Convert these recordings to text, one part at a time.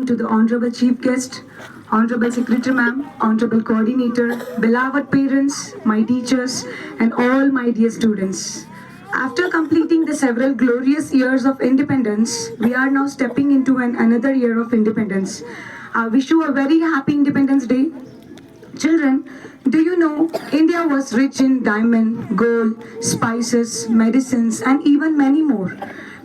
to the Honorable Chief Guest, Honorable Secretary Ma'am, Honorable Coordinator, beloved parents, my teachers, and all my dear students. After completing the several glorious years of independence, we are now stepping into another year of independence. I wish you a very happy Independence Day. Children, do you know India was rich in diamond, gold, spices, medicines, and even many more.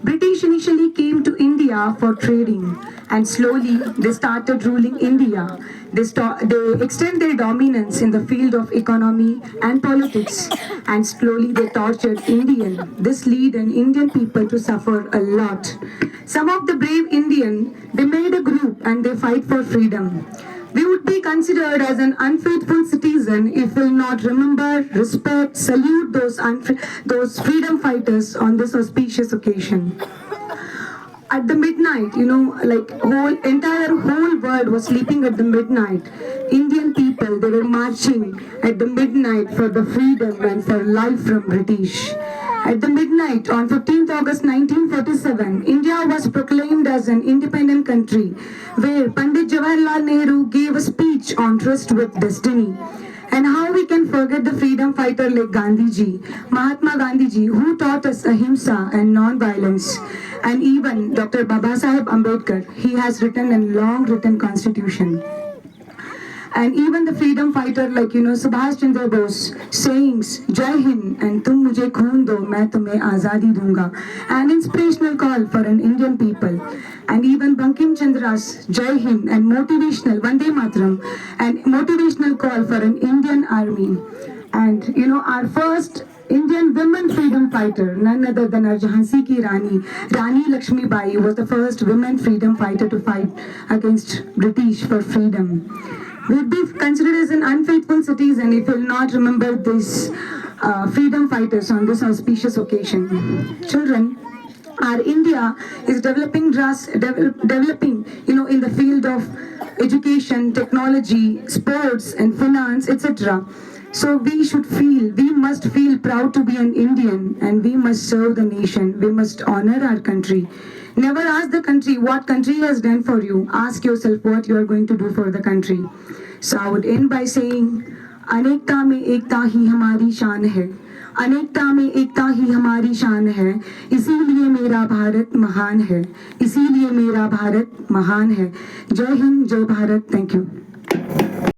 British initially came to India for trading, and slowly they started ruling India. They extend their dominance in the field of economy and politics, and slowly they tortured Indian. This led an Indian people to suffer a lot. Some of the brave Indian, they made a group and they fight for freedom. We would be considered as an unfaithful citizen if we will not remember, respect, salute those freedom fighters on this auspicious occasion. At the midnight, like entire whole world was sleeping at the midnight. Indian people, they were marching at the midnight for the freedom and for life from British. At the midnight on 15th August 1947, India was proclaimed as an independent country, where Pandit Jawaharlal Nehru gave a speech on trust with destiny. And how we can forget the freedom fighter like Gandhiji, Mahatma Gandhiji, who taught us ahimsa and non-violence. And even Dr. Babasaheb Ambedkar, he has written a long written constitution. And even the freedom fighter like Subhash Chandra Bose sayings Jai Hind and Tum mujhe khoon do main tumhe azadi dunga, an inspirational call for an Indian people. And even Bankim Chandra's Jai Hind and motivational Vande Mataram, and motivational call for an Indian army. And our first Indian women freedom fighter, none other than our Jhansi ki Rani Lakshmi Bai, was the first women freedom fighter to fight against British for freedom. We'd be considered as an unfaithful citizen if we'll not remember these freedom fighters on this auspicious occasion. Children, our India is developing in the field of education, technology, sports, and finance, etc. So we must feel proud to be an Indian, and we must serve the nation. We must honor our country. Never ask the country what country has done for you. Ask yourself what you are going to do for the country. So I would end by saying, अनेकता में एकता ही हमारी शान है, अनेकता में एकता ही हमारी शान है, इसीलिए मेरा भारत महान है, इसीलिए मेरा भारत महान है. जय हिंद, जय भारत. Thank you.